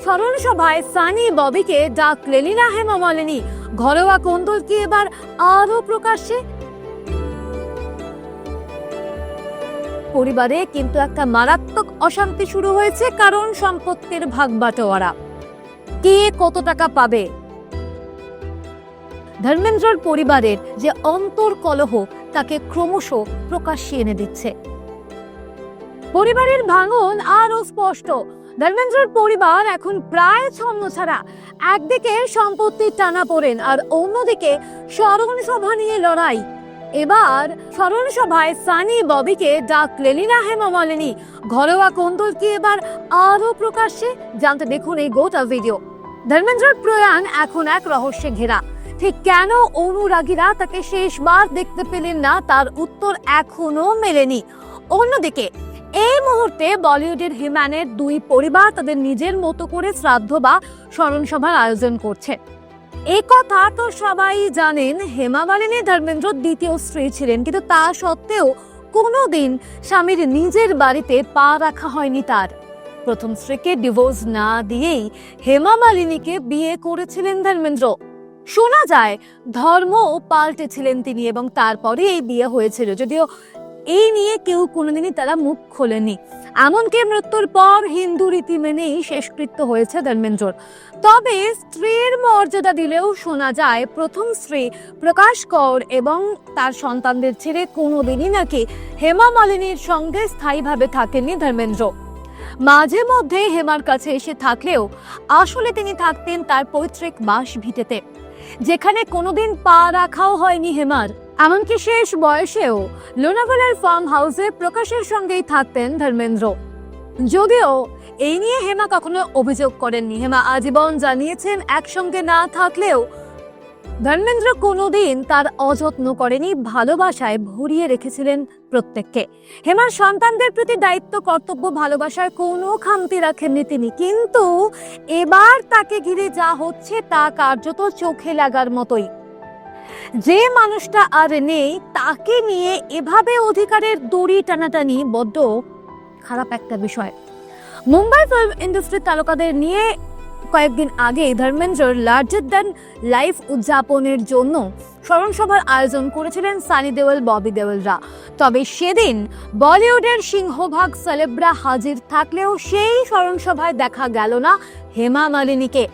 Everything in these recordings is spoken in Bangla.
স্মরণ সভায় সানি ববিকে ডাকলেনই না হেমা মালিনী। ঘরোয়া কোন্দল কি এবার আরো প্রকাশ্যে? পরিবারে কিন্তু একটা মারাত্মক অশান্তি শুরু হয়েছে, কারণ সম্পত্তির ভাগ বাটোয়ারা। কে কত টাকা পাবে? ধর্মেন্দ্রর পরিবারের যে অন্তর্কলহ তাকে ক্রমশ প্রকাশ্যে এনে দিচ্ছে। পরিবারের ভাঙন আরো স্পষ্ট। ধর্মেন্দ্রর পরিবার এখন প্রায় ছন্নছাড়া। একদিকে সম্পত্তির টানাপোড়েন আর অন্যদিকে স্মরণ সভা নিয়ে লড়াই। এবার স্মরণ সভায় সানি ববিকে ডাকলেনই না হেমা মালিনী। ঘরোয়া কোন্দল কি এবার আরো প্রকাশ্যে? জানতে দেখুন এই গোটা ভিডিও। ধর্মেন্দ্রর প্রয়াণ এখন এক রহস্যে ঘেরা। ঠিক কেন অনুরাগীরা তাকে শেষবার দেখতে পেলেন না, তার উত্তর এখনো মেলেনি। অন্যদিকে এই মুহূর্তে বলিউডের হিম্যানের দুই পরিবার তাদের নিজের মতো করে শ্রাদ্ধ বা স্মরণ সভার আয়োজন করছে। এই কথা তো সবাই জানেন, হেমা মালিনী ধর্মেন্দ্রর দ্বিতীয় স্ত্রী ছিলেন, কিন্তু তা সত্ত্বেও কোনোদিন স্বামীর নিজের বাড়িতে পা রাখা হয়নি তার। প্রথম স্ত্রীকে ডিভোর্স না দিয়েই হেমা মালিনীকে বিয়ে করেছিলেন ধর্মেন্দ্র। শোনা যায় ধর্মও পাল্টেছিলেন তিনি, এবং তারপরে এই বিয়ে হয়েছিল, যদিও এই নিয়ে কেউ কোনোদিনই তারা মুখ খোলেনি। এমনকি মৃত্যুর পর হিন্দু রীতি মেনেই শেষকৃত্য হয়েছে ধর্মেন্দ্রর। তবে স্ত্রীর মর্যাদা দিলেও শোনা যায় প্রথম স্ত্রী প্রকাশ কর এবং তার সন্তানদের ছেড়ে কোনোদিনই নাকি হেমা মালিনীর সঙ্গে স্থায়ীভাবে থাকেননি ধর্মেন্দ্র। মাঝে মধ্যে হেমার কাছে এসে থাকলেও আসলে তিনি থাকতেন তার পৈতৃক বাসভিটেতে, যেখানে কোনোদিন পা রাখাও হয়নি হেমার। এমনকি শেষ বয়সেও লোনাভালার ফার্ম হাউসে প্রকাশের সঙ্গেই থাকতেন ধর্মেন্দ্র। যদিও এই নিয়ে হেমা কখনো অভিযোগ করেননি। হেমা আজীবন জানিয়েছেন একসঙ্গে না থাকলেও ধর্মেন্দ্র কোনোদিন তার অযত্ন করেনি, ভালোবাসায় ভরিয়ে রেখেছিলেন প্রত্যেককে। হেমার সন্তানদের প্রতি দায়িত্ব, কর্তব্য, ভালোবাসার কোনো খামতি রাখেননি তিনি। কিন্তু এবার তাকে ঘিরে যা হচ্ছে তা কার্যত চোখে লাগার মতোই। যে মানুষটা আর নেই তাকে নিয়ে এভাবে অধিকারের দড়ি টানাটানি বড্ড খারাপ একটা বিষয়। মুম্বাই ফিল্ম ইন্ডাস্ট্রির তারকাদের নিয়ে কয়েকদিন আগে ধর্মেন্দ্রর লার্জার দ্যান লাইফ উদযাপনের জন্য স্মরণ সভার আয়োজন করেছিলেন সানি দেওল, ববি দেওলরা। তবে সেদিন বলিউডের সিংহভাগ সেলেবরা হাজির থাকলেও সেই স্মরণ সভায় দেখা গেল না হেমা মালিনীকে।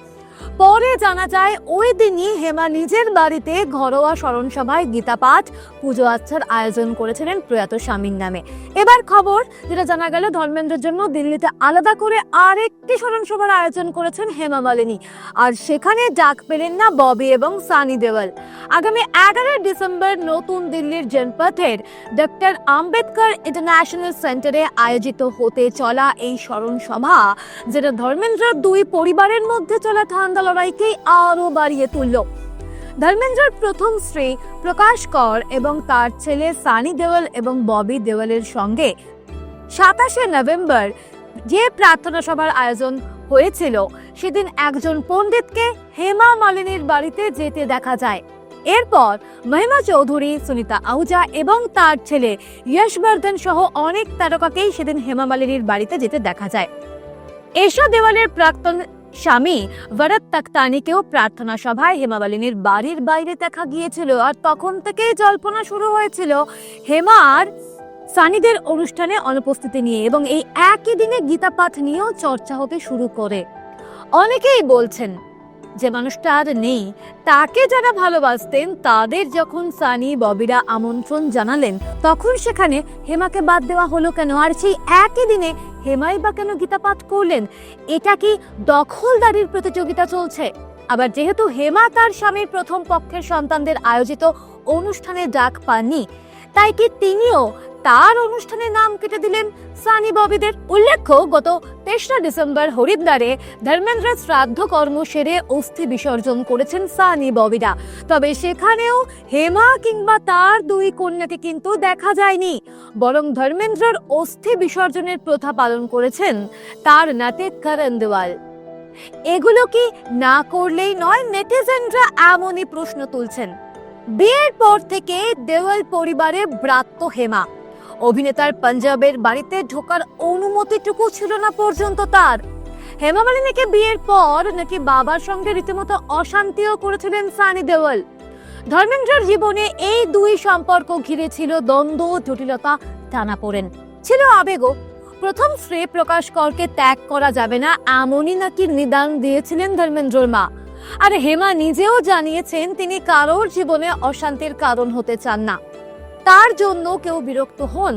পরে জানা যায় ওই দিনই হেমা নিজের বাড়িতে ঘরোয়া স্মরণ সভায় গীতা পাঠ, পুজো আচ্ছার আয়োজন করেছিলেন প্রয়াত স্বামীর নামে। এবার খবর যেটা জানা গেল, ধর্মেন্দ্রের জন্য দিল্লিতে আলাদা করে আরেকটি স্মরণ সভার আয়োজন করেছেন হেমা মালিনী, আর সেখানে ডাক পেলেন না ববি এবং সানি দেওল। আগামী 11 ডিসেম্বর নতুন দিল্লির জনপথের ডক্টর আম্বেদকর ইন্টারন্যাশনাল সেন্টারে আয়োজিত হতে চলা এই স্মরণ সভা, যেটা ধর্মেন্দ্রের দুই পরিবারের মধ্যে চলা ঠান্ডা লড়াইকেই আরো বাড়িয়ে তুলল। ধর্মেন্দ্রর প্রথম স্ত্রী প্রকাশ কর এবং তার ছেলে সানি দেওল এবং ববি দেওলের সঙ্গে 27 নভেম্বর যে প্রার্থনা সভার আয়োজন হয়েছিল, সেদিন একজন পণ্ডিতকে হেমা মালিনীর বাড়িতে যেতে দেখা যায়। এরপর মহিমা চৌধুরী, সুনিতা আহুজা এবং তার ছেলে যশবর্ধন সহ অনেক তারকাকেই সেদিন হেমা মালিনীর বাড়িতে যেতে দেখা যায়। এশা দেওয়ালের প্রাক্তন স্বামী ভরত তখতানিকেও প্রার্থনা সভায় হেমা মালিনীর বাড়ির বাইরে দেখা গিয়েছিল, আর তখন থেকেই জল্পনা শুরু হয়েছিল হেমার সানিদের অনুষ্ঠানে অনুপস্থিতি নিয়ে, এবং এই একই দিনে গীতা পাঠ নিয়েও চর্চা হতে শুরু করে। অনেকেই বলছেন যে মানুষটা আর নেই, তাকে যারা ভালোবাসতেন তাদের যখন সানি ববিরা আমন্ত্রণ জানালেন, তখন সেখানে হেমাকে বাদ দেওয়া হলো কেন? আর সেই একই দিনে হেমাই বা কেন গীতা পাঠ করলেন? এটা কি দখলদারির প্রতিযোগিতা চলছে? আবার যেহেতু হেমা তার স্বামীর প্রথম পক্ষের সন্তানদের আয়োজিত অনুষ্ঠানে ডাক পাননি, তাই কি তিনিও তার অনুষ্ঠানে নাম কেটে দিলেন সানি ববিদের? উল্লেখ্য, গত 23 ডিসেম্বর হরিদ্বারে ধর্মেন্দ্রের শ্রাদ্ধ কর্ম সেরে অস্থি বিসর্জন করেছেন সানি ববিরা। তবে সেখানেও হেমা কিংবা তার দুই কন্যাকে কিন্তু দেখা যায়নি, বরং ধর্মেন্দ্রের অস্থি বিসর্জনের প্রথা পালন করেছেন তার নাতি করণ দেওয়াল। এগুলো কি না করলেই নয়? নেটিজেনরা এমনই প্রশ্ন তুলছেন। বিয়ের পর থেকে দেওয়াল পরিবারে ব্রাত্য হেমা। অভিনেতার পাঞ্জাবের বাড়িতে ঢোকার অনুমতিটুকু ছিল না পর্যন্ত তার। হেমা মালিনীকে বিয়ের পর নাকি বাবার সঙ্গে রীতিমতো অশান্তিও করেছিলেন সানি দেওল। ধর্মেন্দ্রর জীবনে এই দুই সম্পর্ক ঘিরে ছিল দ্বন্দ্ব, জটিলতা, টানাপোড়েন, ছিল আবেগও। প্রথম স্ত্রী প্রকাশ করকে ত্যাগ করা যাবে না এমনই নাকি নিদান দিয়েছিলেন ধর্মেন্দ্রর মা। আর হেমা নিজেও জানিয়েছেন তিনি কারোর জীবনে অশান্তির কারণ হতে চান না, তার জন্য কেউ বিরক্ত হন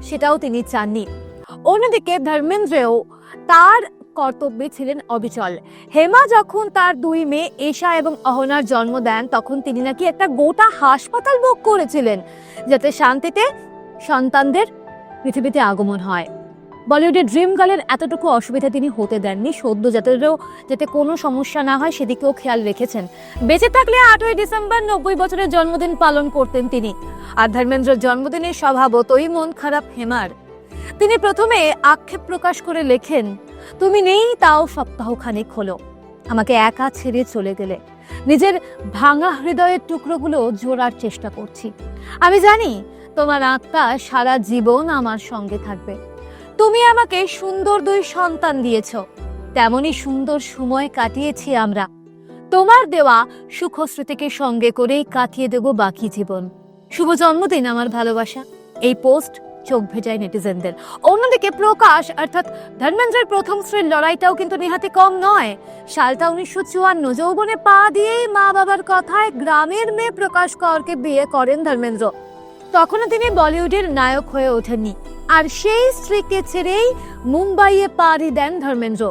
সেটাও তিনি চাননি। অন্যদিকে ধর্মেন্দ্রও তার কর্তব্যে ছিলেন অবিচল। হেমা যখন তার দুই মেয়ে এশা এবং অহনার জন্ম দেন তখন তিনি নাকি একটা গোটা হাসপাতাল বুক করেছিলেন যাতে শান্তিতে সন্তানদের পৃথিবীতে আগমন হয়। বলিউডের ড্রিম গার্লের এতটুকু অসুবিধা তিনি হতে দেননি। সদ্যজাতদেরও যাতে কোনো সমস্যা না হয় সেদিকেও খেয়াল রেখেছেন। বেঁচে থাকলে 8ই ডিসেম্বর 90 বছরের জন্মদিন পালন করতেন তিনি। আর ধর্মেন্দ্রের জন্মদিনে স্বভাবতই মন খারাপ হেমার। তিনি প্রথমে আক্ষেপ প্রকাশ করে লেখেন, তুমি নেই তাও সপ্তাহখানেক হলো, আমাকে একা ছেড়ে চলে গেলে। নিজের ভাঙা হৃদয়ের টুকরোগুলো জোড়ার চেষ্টা করছি। আমি জানি তোমার আত্মা সারা জীবন আমার সঙ্গে থাকবে। তুমি আমাকে সুন্দর দুই সন্তান দিয়েছ, তেমনি সুন্দর সময় কাটিয়েছি আমরা। তোমার দেওয়া সুখ স্মৃতিকে সঙ্গে করেই কাটিয়ে দেব বাকি জীবন। শুভ জন্মদিন আমার ভালোবাসা। এই পোস্ট চোখ ভেজায় নেটিজেনদের। অন্যদিকে প্রকাশ অর্থাৎ ধর্মেন্দ্রের প্রথম স্ত্রীর লড়াইটাও কিন্তু নেহাতি কম নয়। সালটা 1954। যৌবনে পা দিয়েই মা বাবার কথায় গ্রামের মেয়ে প্রকাশ করকে বিয়ে করেন ধর্মেন্দ্র। তখনও তিনি বলিউডের নায়ক হয়ে ওঠেননি। আর সেই স্ত্রীকে ছেড়েই মুম্বাইয়ে পাড়ি দেন ধর্মেন্দ্র।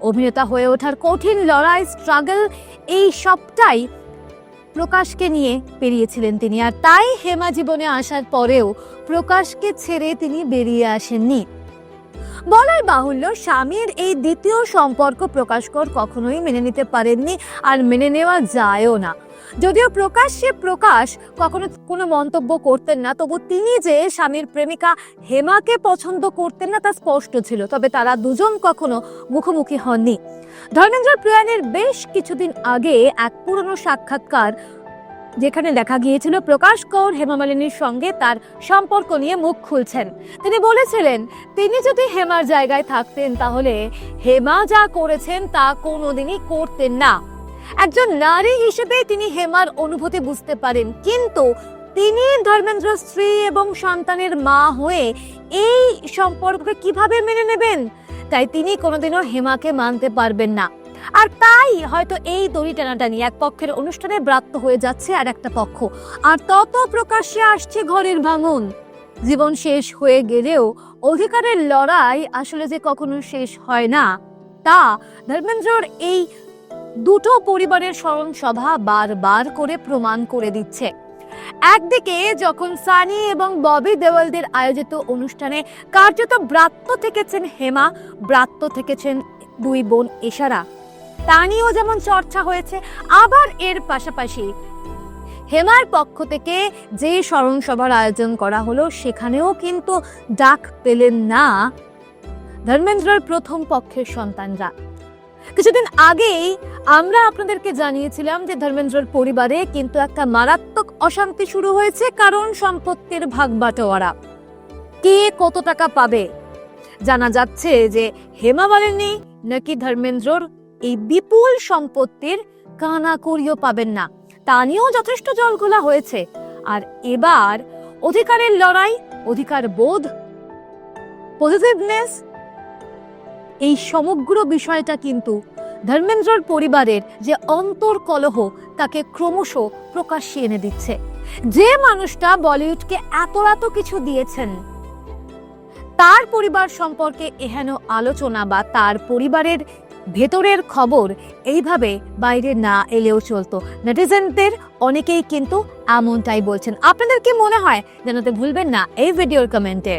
অভিনেতা হয়ে ওঠার কঠিন লড়াই, স্ট্রাগল, এই সবটাই প্রকাশকে নিয়ে পেরিয়েছিলেন তিনি। আর তাই হেমা জীবনে আসার পরেও প্রকাশকে ছেড়ে তিনি বেরিয়ে আসেননি। বলাই বাহুল্য, স্বামীর এই দ্বিতীয় সম্পর্ক প্রকাশকর কখনোই মেনে নিতে পারেননি, আর মেনে নেওয়া যায়ও না। যদিও প্রকাশ কখনো কোনো মন্তব্য করতেন না, তবু তিনি যে স্বামীর প্রেমিকা হেমাকে পছন্দ করতেন না তা স্পষ্ট ছিল। তবে তারা দুজন কখনো মুখোমুখি হননি। ধর্মেন্দ্রের প্রয়াণের বেশ কিছুদিন আগে এক পুরনো সাক্ষাৎকার যেখানে দেখা গিয়েছিল প্রকাশ কৌর হেমা মালিনীর সঙ্গে তার সম্পর্ক নিয়ে মুখ খুলছেন। তিনি বলেছিলেন তিনি যদি হেমার জায়গায় থাকতেন তাহলে হেমা যা করেছেন তা কোনোদিনই করতেন না। একজন নারী হিসেবে তিনি হেমার অনুভূতি বুঝতে পারেন, কিন্তু তিনি ধর্মেন্দ্র স্ত্রী এবং সন্তানের মা হয়ে এই সম্পর্ককে কিভাবে মেনে নেবেন? তাই তিনি কোনোদিনও হেমাকে মানতে পারবেন না। আর তাই হয়তো এই দড়ি টানাটানি, এক পক্ষের অনুষ্ঠানে ব্রাত্য হয়ে যাচ্ছে আর একটা পক্ষ, আর তত প্রকাশ্যে আসছে ঘরের ভাঙন। জীবন শেষ হয়ে গেলেও অধিকারের লড়াই আসলে যে কখনো শেষ হয় না তা ধর্মেন্দ্রর এই দুটো পরিবারের স্মরণ সভা বারবার করে প্রমাণ করে দিচ্ছে। একদিকে যখন সানি এবং ববি দেওয়ালদের আয়োজিত অনুষ্ঠানে কার্যত ব্রাত্য থেকেছেন হেমা, ব্রাত্য থেকেছেন দুই বোন এশারা, তা নিয়েও যেমন চর্চা হয়েছে। আবার এর পাশাপাশি হেমার পক্ষ থেকে যে স্মরণ সভার আয়োজন করা হলো সেখানেও কিন্তু ডাক পেলেন না ধর্মেন্দ্রর প্রথম পক্ষের সন্তানরা। কিছুদিন আগেই আমরা আপনাদেরকে জানিয়েছিলাম যে ধর্মেন্দ্রর পরিবারে কিন্তু একটা মারাত্মক অশান্তি শুরু হয়েছে, কারণ সম্পত্তির ভাগ বাটোয়ারা, কে কত টাকা পাবে। জানা যাচ্ছে যে হেমা মালিনী নাকি ধর্মেন্দ্রর এই বিপুল সম্পত্তির কানাকড়িও পাবেন না, তা নিয়েও যথেষ্ট জলঘোলা হয়েছে। আর এবার অধিকারের লড়াই, অধিকার বোধ, পজিটিভনেস, এই সমগ্র বিষয়টা কিন্তু ধর্মেন্দ্রর পরিবারের যে অন্তর্কলহ তাকে ক্রমশ প্রকাশ্যে এনে দিচ্ছে। যে মানুষটা বলিউডকে এত কিছু দিয়েছেন তার পরিবার সম্পর্কে এহেন আলোচনা বা তার পরিবারের ভেতরের খবর এইভাবে বাইরে না এলেও চলতো। নেটিজেনদের অনেকেই কিন্তু এমনটাই বলছেন। আপনাদের কি মনে হয় জানাতে ভুলবেন না এই ভিডিওর কমেন্টে।